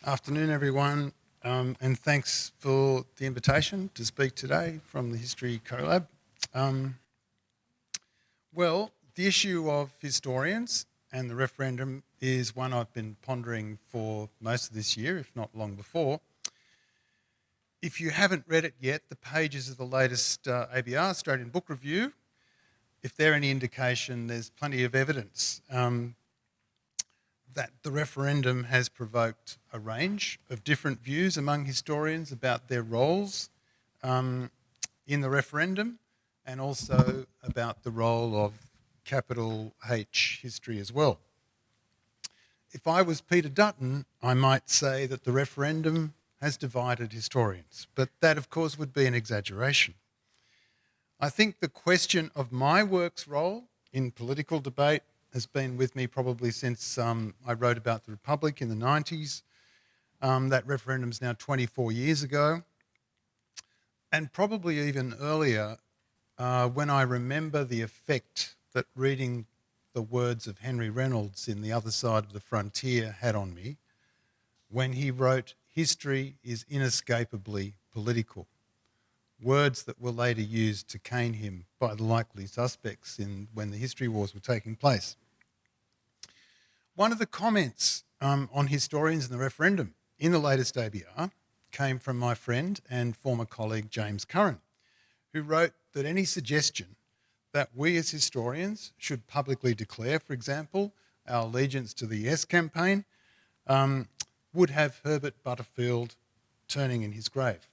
Afternoon, everyone, and thanks for the invitation to speak today from the History CoLab. The issue of historians and the referendum is one I've been pondering for most of this year, if not long before. If you haven't read it yet, the pages of the latest ABR, Australian Book Review, if they're any indication, there's plenty of evidence that the referendum has provoked a range of different views among historians about their roles in the referendum, and also about the role of capital H history as well. If I was Peter Dutton, I might say that the referendum has divided historians, but that of course would be an exaggeration. I think the question of my work's role in political debate has been with me probably since I wrote about the Republic in the 90s. That referendum's now 24 years ago. And probably even earlier, when I remember the effect that reading the words of Henry Reynolds in The Other Side of the Frontier had on me, when he wrote, "History is inescapably political." Words that were later used to cane him by the likely suspects when the history wars were taking place. One of the comments on historians in the referendum in the latest ABR came from my friend and former colleague James Curran, who wrote that any suggestion that we as historians should publicly declare, for example, our allegiance to the Yes campaign, would have Herbert Butterfield turning in his grave.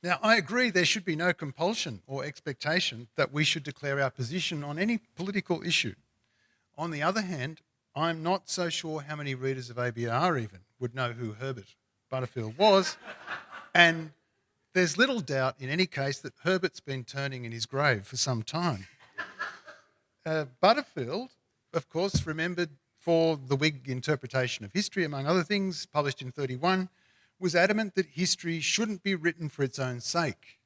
Now, I agree there should be no compulsion or expectation that we should declare our position on any political issue. On the other hand, I'm not so sure how many readers of ABR even would know who Herbert Butterfield was, and there's little doubt in any case that Herbert's been turning in his grave for some time. Butterfield, of course, remembered for the Whig interpretation of history, among other things, published in 1931, was adamant that history shouldn't be written for its own sake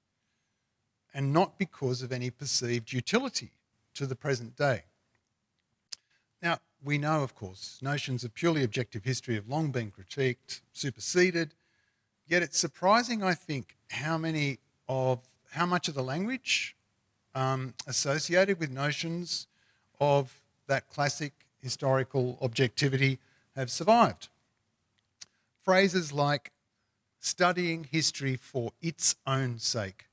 and not because of any perceived utility to the present day. Now, we know, of course, notions of purely objective history have long been critiqued, superseded, yet it's surprising, I think, how much of the language associated with notions of that classic historical objectivity have survived. Phrases like studying history for its own sake,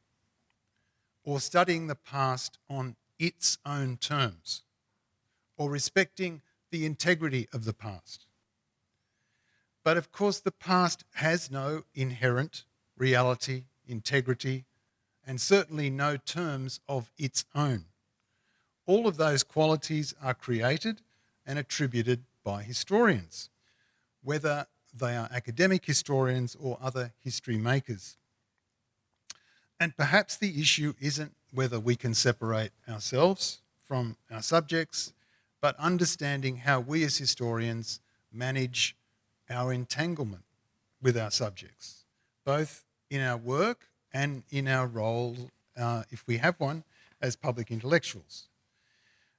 or studying the past on its own terms, or respecting the integrity of the past. But of course, the past has no inherent reality, integrity, and certainly no terms of its own. All of those qualities are created and attributed by historians, whether they are academic historians or other history makers. And perhaps the issue isn't whether we can separate ourselves from our subjects, but understanding how we as historians manage our entanglement with our subjects, both in our work and in our role, if we have one, as public intellectuals.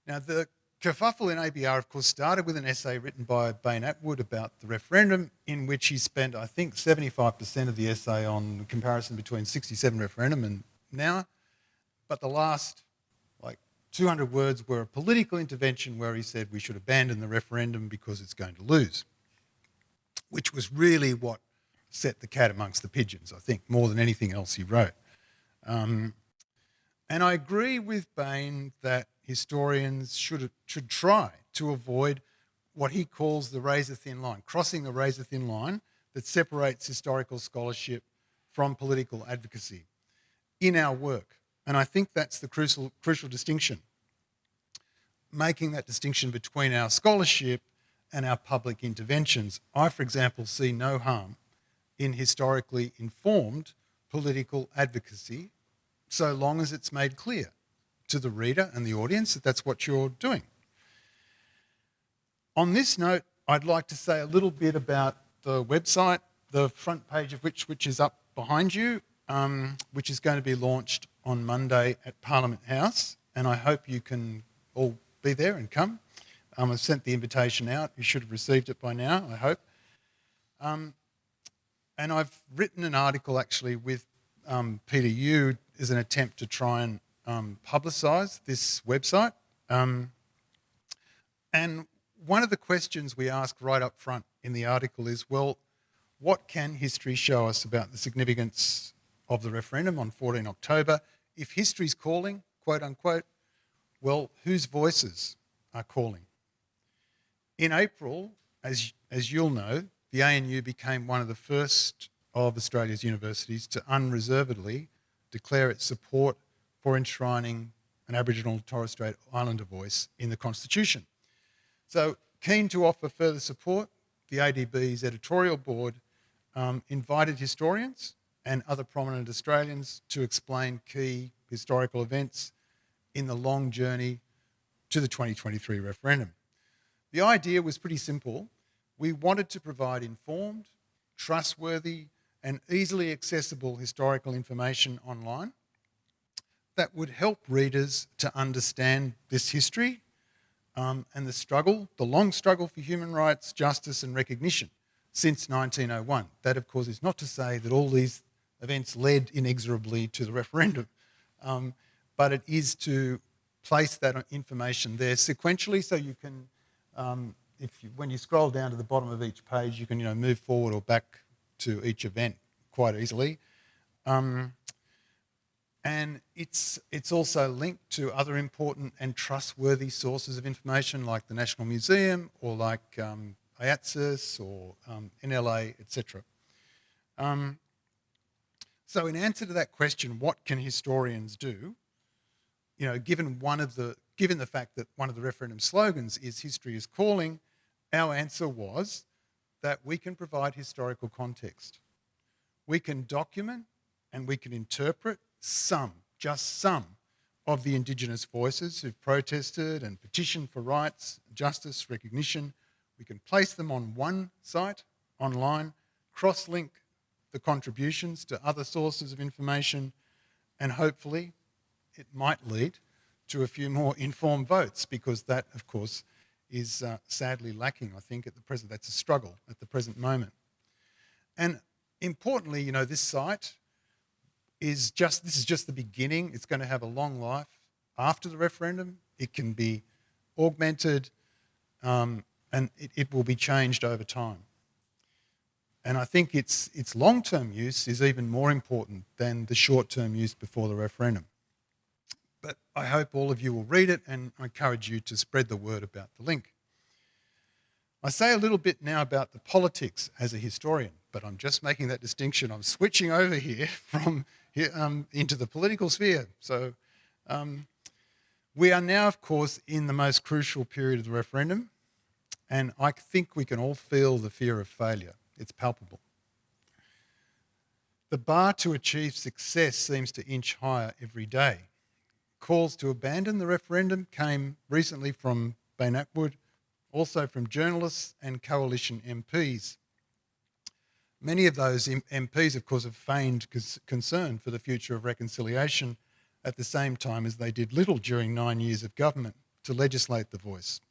Now, the kerfuffle in ABR, of course, started with an essay written by Bain Atwood about the referendum, in which he spent, I think, 75% of the essay on the comparison between 67 referendum and now, but the last 200 words were a political intervention where he said we should abandon the referendum because it's going to lose, which was really what set the cat amongst the pigeons, I think, more than anything else he wrote. And I agree with Bain that historians should try to avoid what he calls the razor-thin line, crossing the razor-thin line that separates historical scholarship from political advocacy in our work. And I think that's the crucial distinction, making that distinction between our scholarship and our public interventions. I, for example, see no harm in historically informed political advocacy so long as it's made clear to the reader and the audience that that's what you're doing. On this note, I'd like to say a little bit about the website, the front page of which is up behind you, which is going to be launched on Monday at Parliament House, and I hope you can all be there and come. I've sent the invitation out. You should have received it by now, I hope. And I've written an article actually with Peter Yu as an attempt to try and publicise this website. And one of the questions we ask right up front in the article is, well, what can history show us about the significance of the referendum on 14 October? If history's calling, quote unquote, well, whose voices are calling? In April, as you'll know, the ANU became one of the first of Australia's universities to unreservedly declare its support for enshrining an Aboriginal and Torres Strait Islander voice in the Constitution. So, keen to offer further support, the ADB's editorial board invited historians and other prominent Australians to explain key historical events in the long journey to the 2023 referendum. The idea was pretty simple. We wanted to provide informed, trustworthy, and easily accessible historical information online that would help readers to understand this history and the long struggle for human rights, justice and recognition since 1901. That, of course, is not to say that all these events led inexorably to the referendum, but it is to place that information there sequentially so you can, when you scroll down to the bottom of each page, you can move forward or back to each event quite easily. And it's also linked to other important and trustworthy sources of information like the National Museum or like IATSIS or NLA, etc. So in answer to that question, what can historians do? Given the fact that one of the referendum slogans is "History is Calling," our answer was that we can provide historical context. We can document and we can interpret just some of the Indigenous voices who've protested and petitioned for rights, justice, recognition. We can place them on one site online, cross-link the contributions to other sources of information, and hopefully it might lead to a few more informed votes, because that, of course, is sadly lacking, I think, at the present. That's a struggle at the present moment. And importantly, this site is just the beginning. It's going to have a long life after the referendum. It can be augmented, and it will be changed over time. And I think its long-term use is even more important than the short-term use before the referendum. But I hope all of you will read it, and I encourage you to spread the word about the link. I say a little bit now about the politics as a historian, but I'm just making that distinction. I'm switching over here from into the political sphere. So we are now, of course, in the most crucial period of the referendum, and I think we can all feel the fear of failure. It's palpable. The bar to achieve success seems to inch higher every day. Calls to abandon the referendum came recently from Bain Atwood, also from journalists and coalition MPs. Many of those MPs, of course, have feigned concern for the future of reconciliation at the same time as they did little during 9 years of government to legislate the voice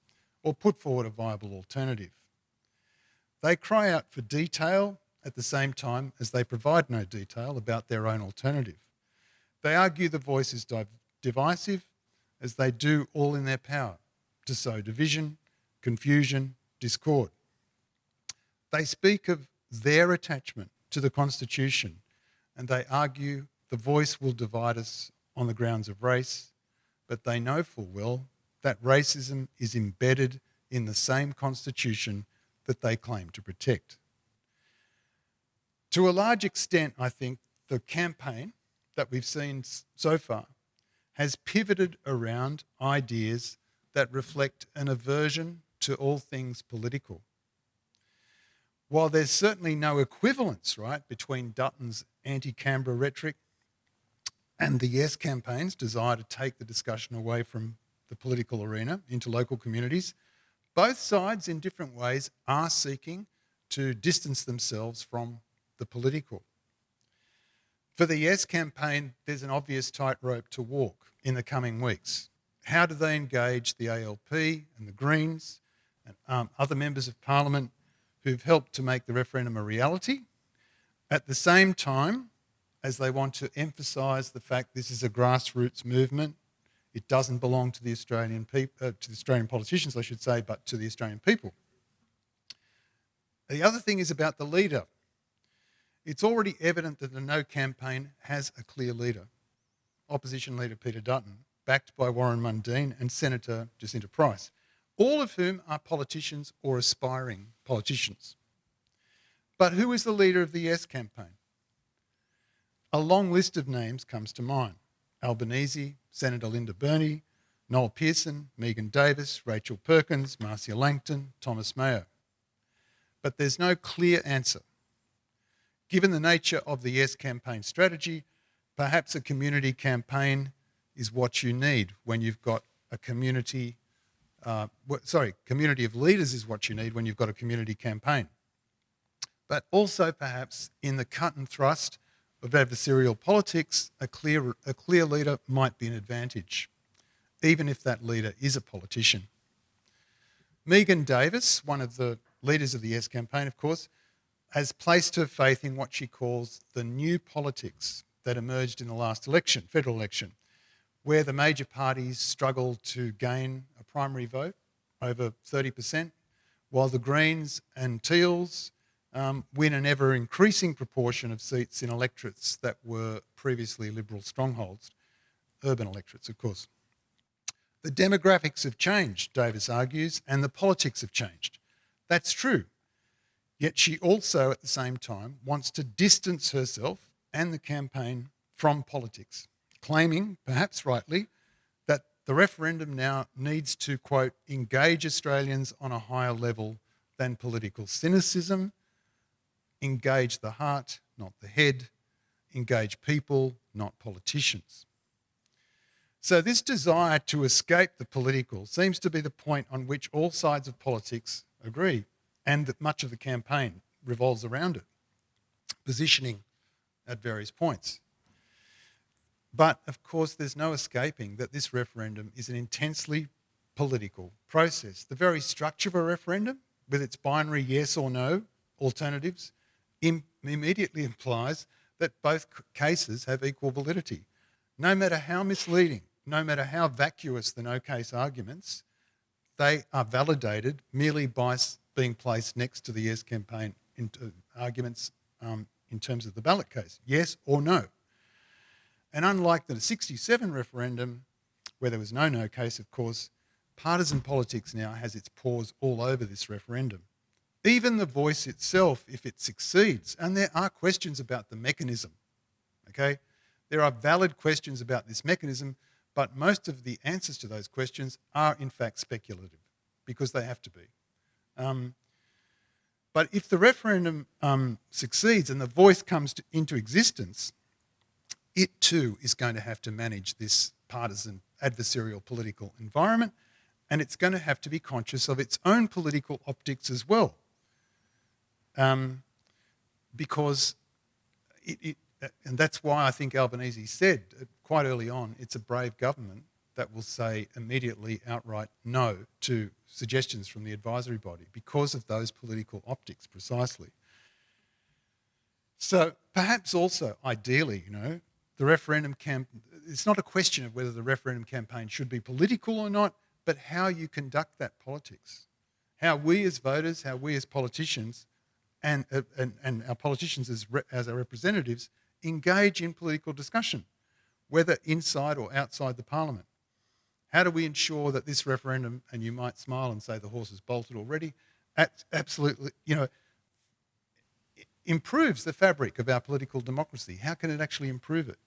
or put forward a viable alternative. They cry out for detail at the same time as they provide no detail about their own alternative. They argue the voice is divisive, as they do all in their power to sow division, confusion, discord. They speak of their attachment to the Constitution, and they argue the voice will divide us on the grounds of race, but they know full well that racism is embedded in the same Constitution that they claim to protect. To a large extent, I think, the campaign that we've seen so far has pivoted around ideas that reflect an aversion to all things political. While there's certainly no equivalence, right, between Dutton's anti-Canberra rhetoric and the Yes campaign's desire to take the discussion away from the political arena into local communities, both sides in different ways are seeking to distance themselves from the political. For the Yes campaign, there's an obvious tightrope to walk in the coming weeks. How do they engage the ALP and the Greens and other members of Parliament who've helped to make the referendum a reality, at the same time as they want to emphasise the fact this is a grassroots movement. It doesn't belong to the Australian to the Australian politicians, I should say, but to the Australian people. The other thing is about the leader. It's already evident that the No campaign has a clear leader. Opposition leader Peter Dutton, backed by Warren Mundine and Senator Jacinta Price, all of whom are politicians or aspiring politicians. But who is the leader of the Yes campaign? A long list of names comes to mind. Albanese, Senator Linda Burney, Noel Pearson, Megan Davis, Rachel Perkins, Marcia Langton, Thomas Mayo. But there's no clear answer. Given the nature of the Yes campaign strategy, perhaps a community campaign is what you need when you've got a community of leaders is what you need when you've got a community campaign. But also perhaps in the cut and thrust of adversarial politics, a clear leader might be an advantage, even if that leader is a politician. Megan Davis, one of the leaders of the Yes campaign, of course, has placed her faith in what she calls the new politics that emerged in the last election, federal election, where the major parties struggled to gain a primary vote over 30%, while the Greens and Teals win an ever-increasing proportion of seats in electorates that were previously Liberal strongholds, urban electorates, of course. The demographics have changed, Davis argues, and the politics have changed. That's true. Yet she also, at the same time, wants to distance herself and the campaign from politics, claiming, perhaps rightly, that the referendum now needs to, quote, engage Australians on a higher level than political cynicism, engage the heart, not the head, engage people, not politicians. So this desire to escape the political seems to be the point on which all sides of politics agree, and that much of the campaign revolves around it, positioning at various points. But of course, there's no escaping that this referendum is an intensely political process. The very structure of a referendum, with its binary yes or no alternatives, immediately implies that both cases have equal validity. No matter how misleading, no matter how vacuous the no case arguments, they are validated merely by being placed next to the yes campaign arguments in terms of the ballot case, yes or no. And unlike the 67 referendum, where there was no case, of course, partisan politics now has its paws all over this referendum. Even the voice itself, if it succeeds, and there are questions about the mechanism, okay? There are valid questions about this mechanism, but most of the answers to those questions are in fact speculative, because they have to be. But if the referendum succeeds and the voice comes into existence, it too is going to have to manage this partisan adversarial political environment, and it's going to have to be conscious of its own political optics as well. Because and that's why I think Albanese said quite early on, it's a brave government that will say immediately outright no to suggestions from the advisory body because of those political optics precisely. So perhaps also, ideally, the referendum it's not a question of whether the referendum campaign should be political or not, but how you conduct that politics. How we as voters, how we as politicians, and our politicians as our representatives engage in political discussion, whether inside or outside the parliament. How do we ensure that this referendum, and you might smile and say the horse is bolted already, absolutely, improves the fabric of our political democracy? How can it actually improve it?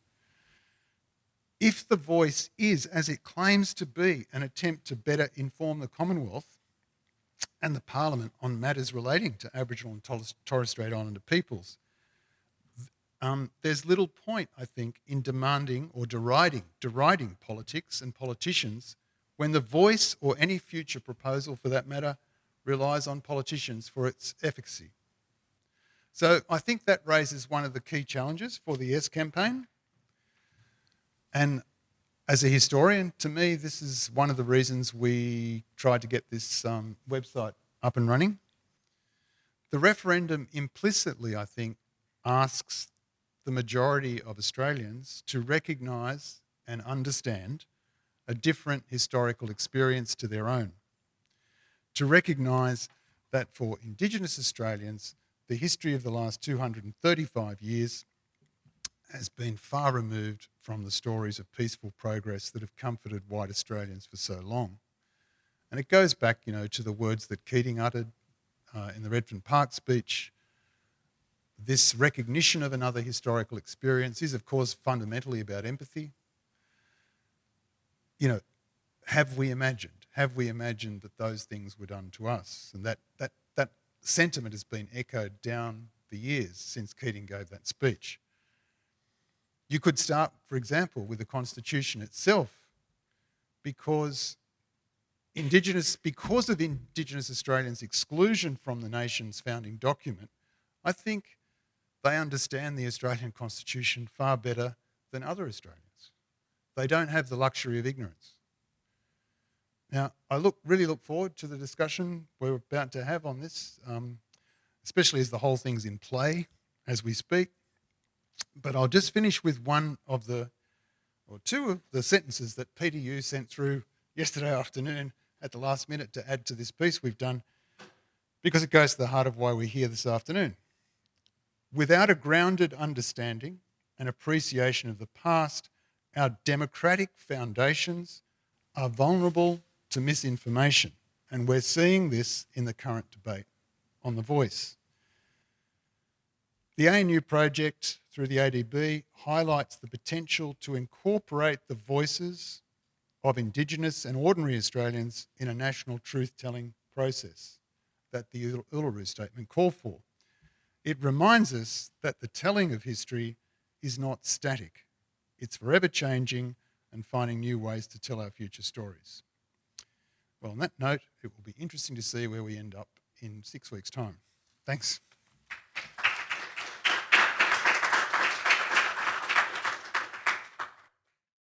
If the voice is, as it claims to be, an attempt to better inform the Commonwealth and the Parliament on matters relating to Aboriginal and Torres Strait Islander peoples, there's little point, I think, in demanding or deriding politics and politicians when the voice or any future proposal for that matter relies on politicians for its efficacy. So I think that raises one of the key challenges for the Yes campaign. And as a historian, to me, this is one of the reasons we tried to get this website up and running, The referendum implicitly, I think, asks the majority of Australians to recognise and understand a different historical experience to their own. To recognise that for Indigenous Australians, the history of the last 235 years has been far removed from the stories of peaceful progress that have comforted white Australians for so long. And it goes back, to the words that Keating uttered in the Redfern Park speech. This recognition of another historical experience is, of course, fundamentally about empathy. Have we imagined that those things were done to us? And that sentiment has been echoed down the years since Keating gave that speech. You could start, for example, with the Constitution itself, because of Indigenous Australians' exclusion from the nation's founding document, I think they understand the Australian Constitution far better than other Australians. They don't have the luxury of ignorance. Now, I really look forward to the discussion we're about to have on this, especially as the whole thing's in play as we speak. But I'll just finish with two of the sentences that Peter Yu sent through yesterday afternoon at the last minute to add to this piece we've done, because it goes to the heart of why we're here this afternoon. Without a grounded understanding and appreciation of the past, our democratic foundations are vulnerable to misinformation. And we're seeing this in the current debate on The Voice. The ANU project through the ADB highlights the potential to incorporate the voices of Indigenous and ordinary Australians in a national truth-telling process that the Uluru Statement called for. It reminds us that the telling of history is not static. It's forever changing and finding new ways to tell our future stories. Well, on that note, it will be interesting to see where we end up in 6 weeks' time. Thanks.